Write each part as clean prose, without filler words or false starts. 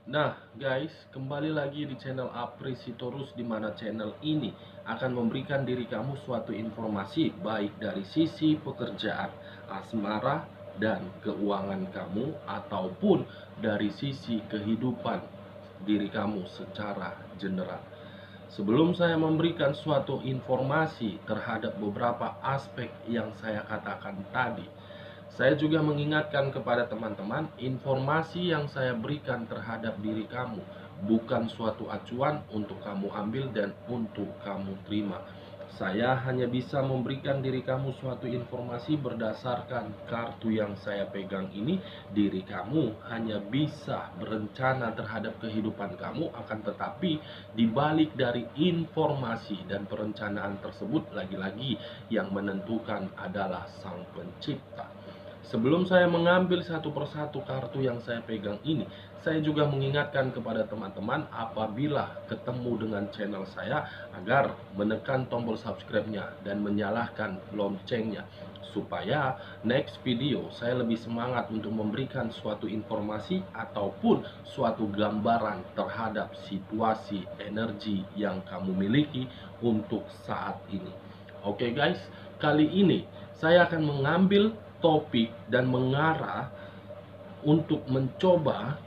Nah, guys, kembali lagi di channel Apresitorus, di mana channel ini akan memberikan diri kamu suatu informasi baik dari sisi pekerjaan, asmara, dan keuangan kamu, ataupun dari sisi kehidupan diri kamu secara general. Sebelum saya memberikan suatu informasi terhadap beberapa aspek yang saya katakan tadi, saya juga mengingatkan kepada teman-teman, informasi yang saya berikan terhadap diri kamu bukan suatu acuan untuk kamu ambil dan untuk kamu terima. Saya hanya bisa memberikan diri kamu suatu informasi berdasarkan kartu yang saya pegang ini. Diri kamu hanya bisa berencana terhadap kehidupan kamu, akan tetapi dibalik dari informasi dan perencanaan tersebut, lagi-lagi yang menentukan adalah Sang Pencipta. Sebelum saya mengambil satu persatu kartu yang saya pegang ini, saya juga mengingatkan kepada teman-teman apabila ketemu dengan channel saya agar menekan tombol subscribe-nya dan menyalakan loncengnya, supaya next video saya lebih semangat untuk memberikan suatu informasi ataupun suatu gambaran terhadap situasi energi yang kamu miliki untuk saat ini. Oke guys, kali ini saya akan mengambil topik dan mengarah untuk mencoba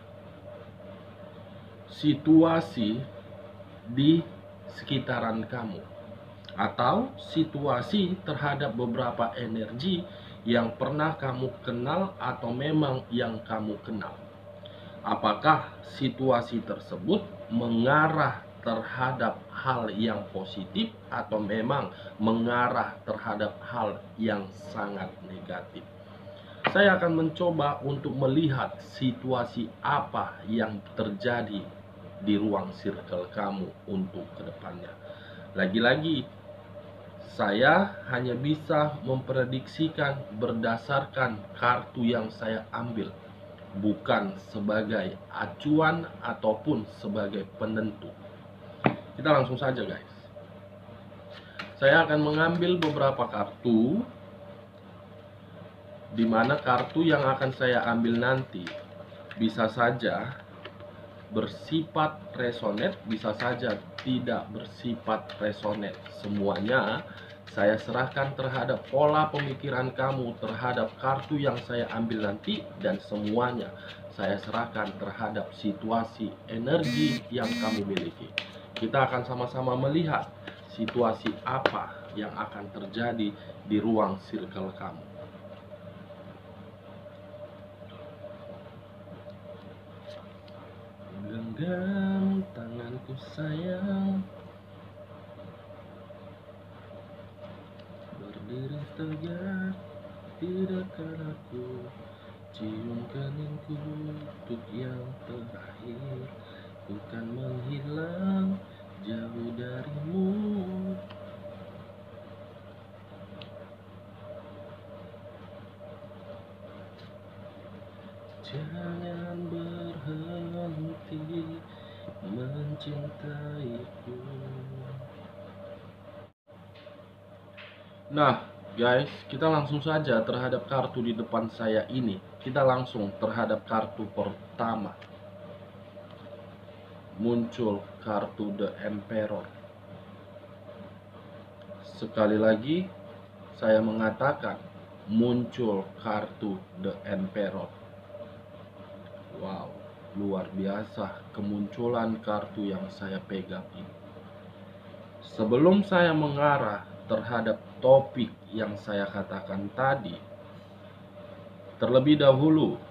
situasi di sekitaran kamu, atau situasi terhadap beberapa energi yang pernah kamu kenal atau memang yang kamu kenal. Apakah situasi tersebut mengarah terhadap hal yang positif atau memang mengarah terhadap hal yang sangat negatif? Saya akan mencoba untuk melihat situasi apa yang terjadi di ruang circle kamu untuk kedepannya. Lagi-lagi, saya hanya bisa memprediksikan berdasarkan kartu yang saya ambil, bukan sebagai acuan ataupun sebagai penentu. Kita langsung saja guys. Saya akan mengambil beberapa kartu, di mana kartu yang akan saya ambil nanti bisa saja bersifat resonate, bisa saja tidak bersifat resonate. Semuanya saya serahkan terhadap pola pemikiran kamu terhadap kartu yang saya ambil nanti, dan semuanya saya serahkan terhadap situasi energi yang kamu miliki. Kita akan sama-sama melihat situasi apa yang akan terjadi di ruang circle kamu. Genggam tanganku sayang, berdiri tegak di dekat aku, cium keningku untuk yang terakhir, bukan menghilang jauh darimu. Jangan berhenti mencintaiku. Nah guys, kita langsung saja terhadap kartu di depan saya ini. Kita langsung terhadap kartu pertama. Muncul kartu The Emperor. Sekali lagi saya mengatakan, muncul kartu The Emperor. Wow, luar biasa kemunculan kartu yang saya pegang ini. Sebelum saya mengarah terhadap topik yang saya katakan tadi, terlebih dahulu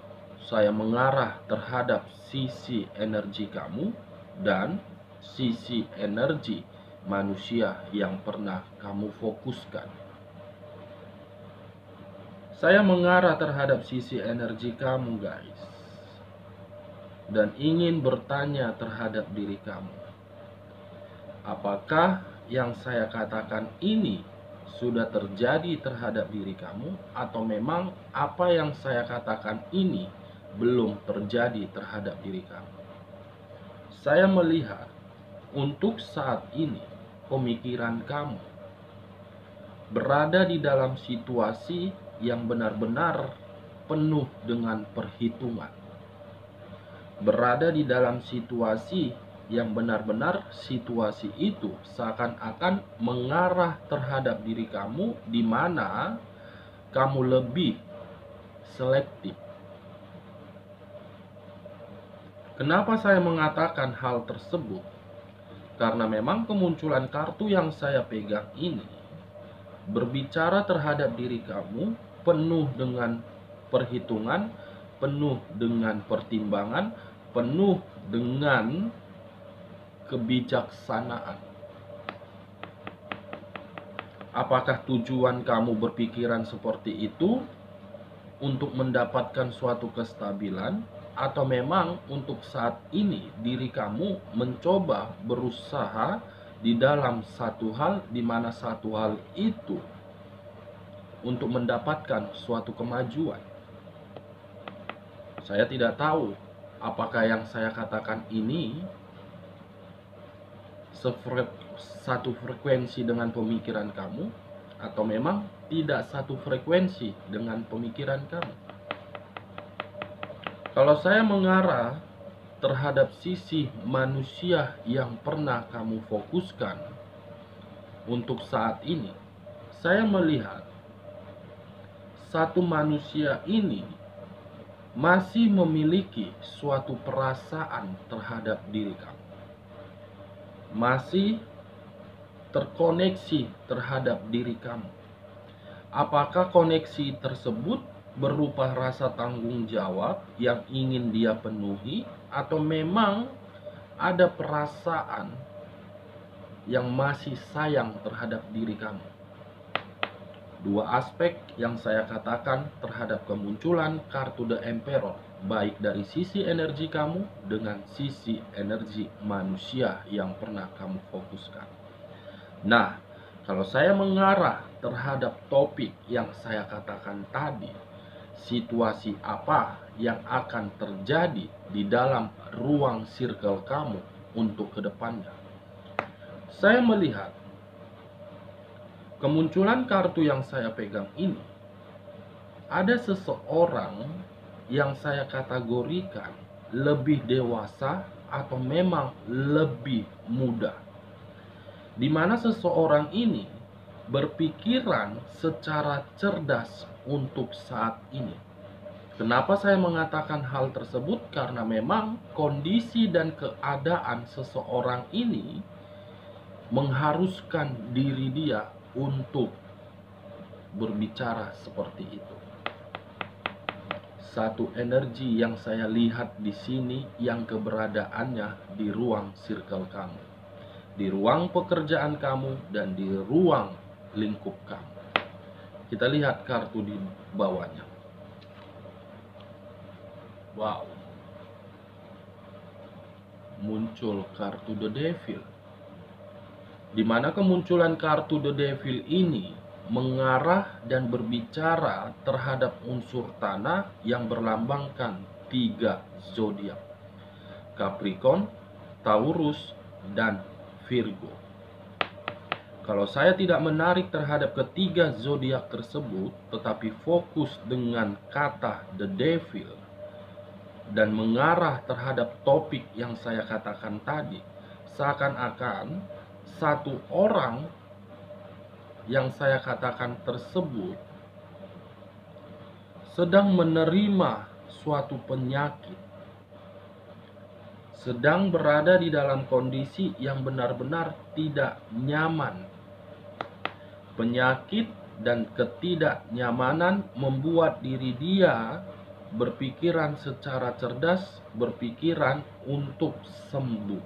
saya mengarah terhadap sisi energi kamu dan sisi energi manusia yang pernah kamu fokuskan. Saya mengarah terhadap sisi energi kamu guys, dan ingin bertanya terhadap diri kamu, apakah yang saya katakan ini sudah terjadi terhadap diri kamu, atau memang apa yang saya katakan ini belum terjadi terhadap diri kamu? Saya melihat untuk saat ini pemikiran kamu berada di dalam situasi yang benar-benar penuh dengan perhitungan. berada di dalam situasi yang benar-benar situasi itu seakan-akan mengarah terhadap diri kamu, di mana kamu lebih selektif. Kenapa saya mengatakan hal tersebut? Karena memang kemunculan kartu yang saya pegang ini berbicara terhadap diri kamu penuh dengan perhitungan, penuh dengan pertimbangan, penuh dengan kebijaksanaan. Apakah tujuan kamu berpikiran seperti itu untuk mendapatkan suatu kestabilan, atau memang untuk saat ini diri kamu mencoba berusaha di dalam satu hal, di mana satu hal itu untuk mendapatkan suatu kemajuan? Saya tidak tahu apakah yang saya katakan ini satu frekuensi dengan pemikiran kamu, atau memang tidak satu frekuensi dengan pemikiran kamu. Kalau saya mengarah terhadap sisi manusia yang pernah kamu fokuskan untuk saat ini, saya melihat satu manusia ini masih memiliki suatu perasaan terhadap diri kamu, masih terkoneksi terhadap diri kamu. Apakah koneksi tersebut berupa rasa tanggung jawab yang ingin dia penuhi, atau memang ada perasaan yang masih sayang terhadap diri kamu? Dua aspek yang saya katakan terhadap kemunculan kartu The Emperor, baik dari sisi energi kamu dengan sisi energi manusia yang pernah kamu fokuskan. Nah, kalau saya mengarah terhadap topik yang saya katakan tadi, situasi apa yang akan terjadi di dalam ruang circle kamu untuk kedepannya, saya melihat kemunculan kartu yang saya pegang ini, ada seseorang yang saya kategorikan lebih dewasa atau memang lebih muda, di mana seseorang ini berpikiran secara cerdas untuk saat ini. Kenapa saya mengatakan hal tersebut? Karena memang kondisi dan keadaan seseorang ini mengharuskan diri dia untuk berbicara seperti itu. Satu energi yang saya lihat di sini yang keberadaannya di ruang circle kamu, di ruang pekerjaan kamu, dan di ruang lingkup kamu. Kita lihat kartu di bawahnya. Wow. Muncul kartu The Devil, di mana kemunculan kartu The Devil ini mengarah dan berbicara terhadap unsur tanah yang berlambangkan 3 zodiak: Capricorn, Taurus, dan Virgo. Kalau saya tidak menarik terhadap ketiga zodiak tersebut, tetapi fokus dengan kata The Devil dan mengarah terhadap topik yang saya katakan tadi, seakan-akan satu orang yang saya katakan tersebut sedang menerima suatu penyakit, sedang berada di dalam kondisi yang benar-benar tidak nyaman. Penyakit dan ketidaknyamanan membuat diri dia berpikiran secara cerdas, berpikiran untuk sembuh.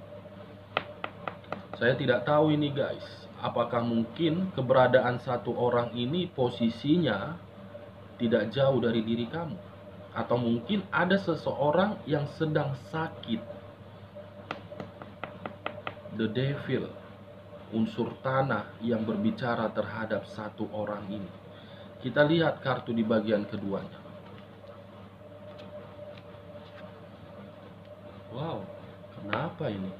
Saya tidak tahu ini guys, apakah mungkin keberadaan satu orang ini posisinya tidak jauh dari diri kamu, atau mungkin ada seseorang yang sedang sakit. The Devil, unsur tanah yang berbicara terhadap satu orang ini. Kita lihat kartu di bagian keduanya. Wow, kenapa ini?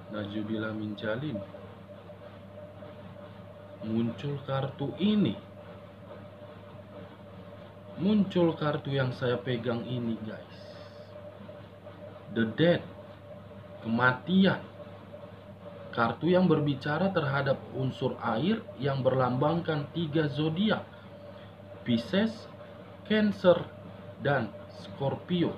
Najubillah min Jalim. Muncul kartu ini. Muncul kartu yang saya pegang ini guys. The Dead, kematian. Kartu yang berbicara terhadap unsur air yang berlambangkan 3 zodiak, Pisces, Cancer, dan Scorpio.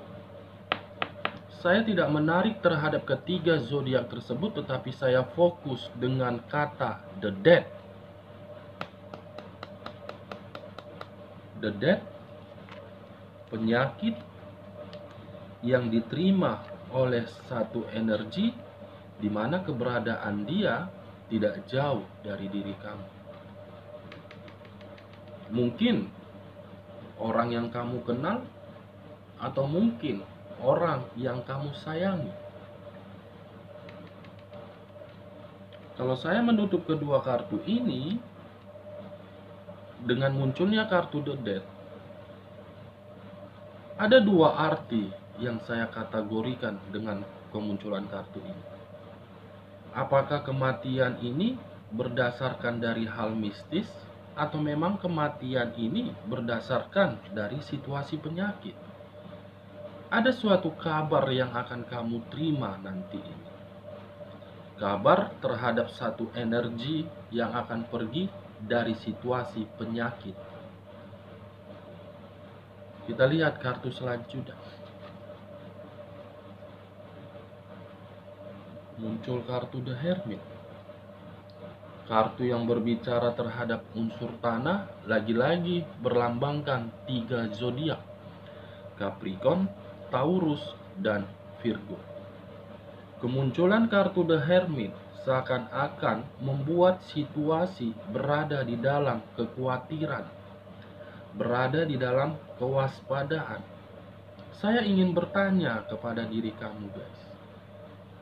Saya tidak menarik terhadap ketiga zodiak tersebut, tetapi saya fokus dengan kata The Dead. The Dead, penyakit yang diterima oleh satu energi di mana keberadaan dia tidak jauh dari diri kamu. Mungkin orang yang kamu kenal, atau mungkin orang yang kamu sayangi. Kalau saya menutup kedua kartu ini dengan munculnya kartu The Dead, ada dua arti yang saya kategorikan dengan kemunculan kartu ini. Apakah kematian ini berdasarkan dari hal mistis, atau memang kematian ini berdasarkan dari situasi penyakit? Ada suatu kabar yang akan kamu terima nanti ini. Kabar terhadap satu energi yang akan pergi dari situasi penyakit. Kita lihat kartu selanjutnya. Muncul kartu The Hermit. Kartu yang berbicara terhadap unsur tanah, lagi-lagi berlambangkan 3 zodiak, Capricorn, Taurus, dan Virgo. Kemunculan kartu The Hermit seakan-akan membuat situasi berada di dalam kekhawatiran, berada di dalam kewaspadaan. Saya ingin bertanya kepada diri kamu, guys.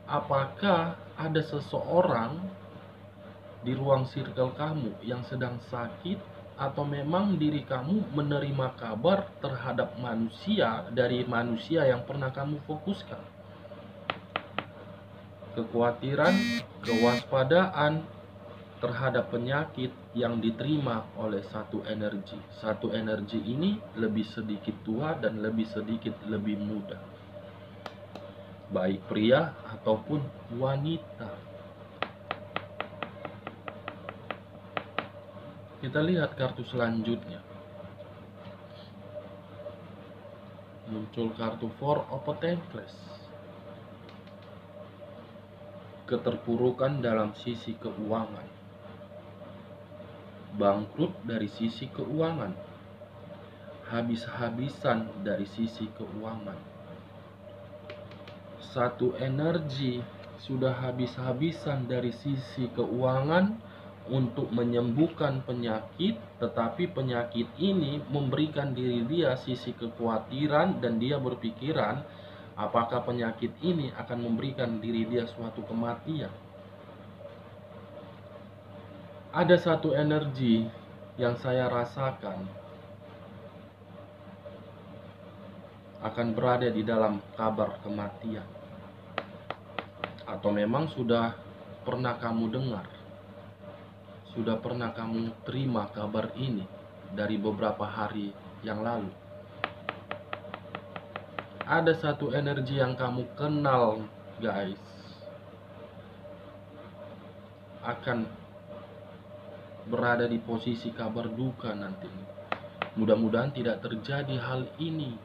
Apakah ada seseorang di ruang circle kamu yang sedang sakit, atau memang diri kamu menerima kabar terhadap manusia dari manusia yang pernah kamu fokuskan? Kekhawatiran, kewaspadaan terhadap penyakit yang diterima oleh satu energi. Satu energi ini lebih sedikit tua dan lebih sedikit lebih muda, baik pria ataupun wanita. Kita lihat kartu selanjutnya. Muncul kartu Four of Pentacles. Keterpurukan dalam sisi keuangan. Bangkrut dari sisi keuangan. Habis-habisan dari sisi keuangan. Satu energi sudah habis-habisan dari sisi keuangan untuk menyembuhkan penyakit, tetapi penyakit ini memberikan diri dia sisi kekhawatiran, dan dia berpikiran apakah penyakit ini akan memberikan diri dia suatu kematian. Ada satu energi yang saya rasakan akan berada di dalam kabar kematian, atau memang sudah pernah kamu dengar, sudah pernah kamu terima kabar ini dari beberapa hari yang lalu. Ada satu energi yang kamu kenal, guys, akan berada di posisi kabar duka nanti. Mudah-mudahan tidak terjadi hal ini.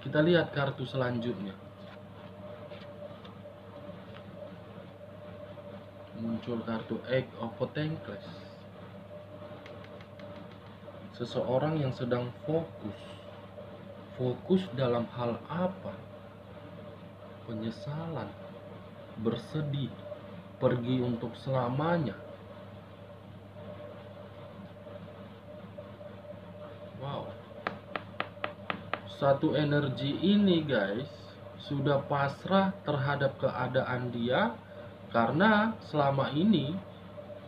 Kita lihat kartu selanjutnya. Muncul kartu Eight of Pentacles. Seseorang yang sedang fokus dalam hal apa? Penyesalan, bersedih, pergi untuk selamanya. Wow. Satu energi ini, guys, sudah pasrah terhadap keadaan dia, karena selama ini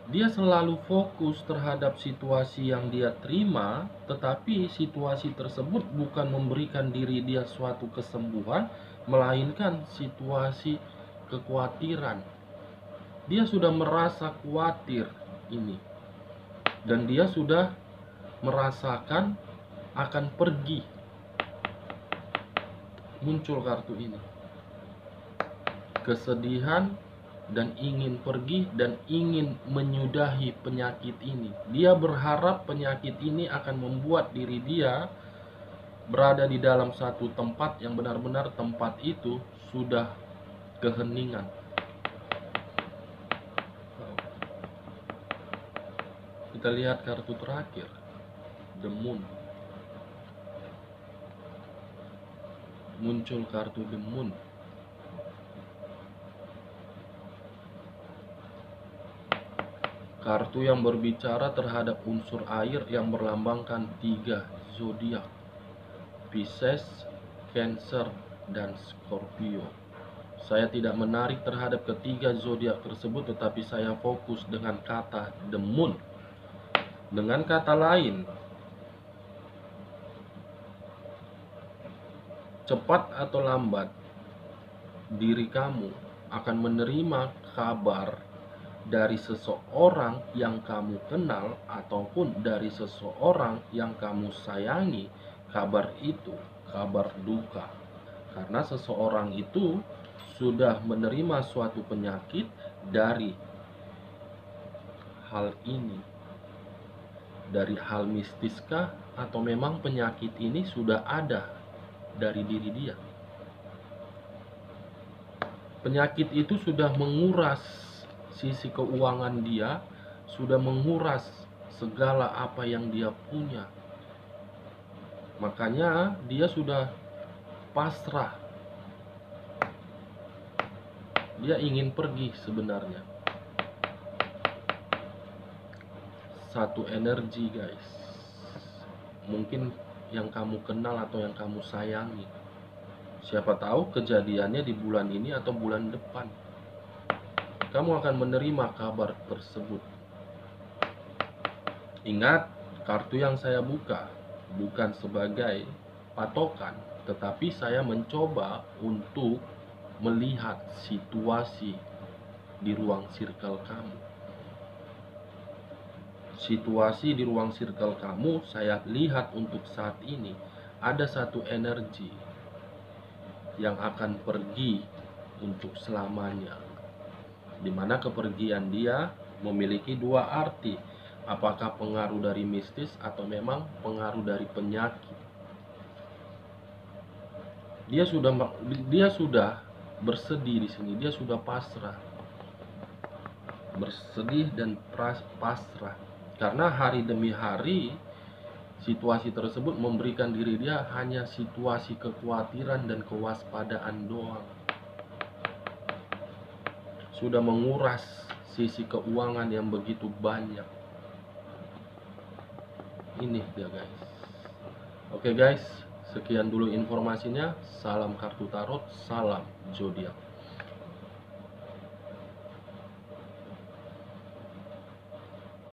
dia selalu fokus terhadap situasi yang dia terima, tetapi situasi tersebut bukan memberikan diri dia suatu kesembuhan, melainkan situasi kekhawatiran. Dia sudah merasa khawatir ini, dan dia sudah merasakan akan pergi. muncul kartu ini. Kesedihan dan ingin pergi dan ingin menyudahi penyakit ini. Dia berharap penyakit ini akan membuat diri dia berada di dalam satu tempat yang benar-benar tempat itu sudah keheningan. Kita lihat kartu terakhir, The Moon. Muncul kartu The Moon. Kartu yang berbicara terhadap unsur air yang berlambangkan 3 zodiak, Pisces, Cancer, dan Scorpio. Saya tidak menarik terhadap ketiga zodiak tersebut, tetapi saya fokus dengan kata The Moon. Dengan kata lain, cepat atau lambat diri kamu akan menerima kabar dari seseorang yang kamu kenal ataupun dari seseorang yang kamu sayangi. Kabar itu kabar duka, karena seseorang itu sudah menerima suatu penyakit dari hal ini. Dari hal mistiskah, atau memang penyakit ini sudah ada dari diri dia? Penyakit itu sudah menguras sisi keuangan dia, sudah menguras segala apa yang dia punya. Makanya dia sudah pasrah. Dia ingin pergi sebenarnya. Satu energi, guys. Mungkin yang kamu kenal atau yang kamu sayangi. Siapa tahu kejadiannya di bulan ini atau bulan depan. Kamu akan menerima kabar tersebut. Ingat, kartu yang saya buka bukan sebagai patokan, tetapi saya mencoba untuk melihat situasi di ruang circle kamu. Situasi di ruang circle kamu, saya lihat untuk saat ini ada satu energi yang akan pergi untuk selamanya, di mana kepergian dia memiliki dua arti. Apakah pengaruh dari mistis atau memang pengaruh dari penyakit? Dia sudah bersedih di sini. Dia sudah pasrah, bersedih dan pasrah, karena hari demi hari situasi tersebut memberikan diri dia hanya situasi kekhawatiran dan kewaspadaan doang. Sudah menguras sisi keuangan yang begitu banyak. Ini dia, guys. Oke, guys, sekian dulu informasinya. Salam kartu tarot, salam zodiak.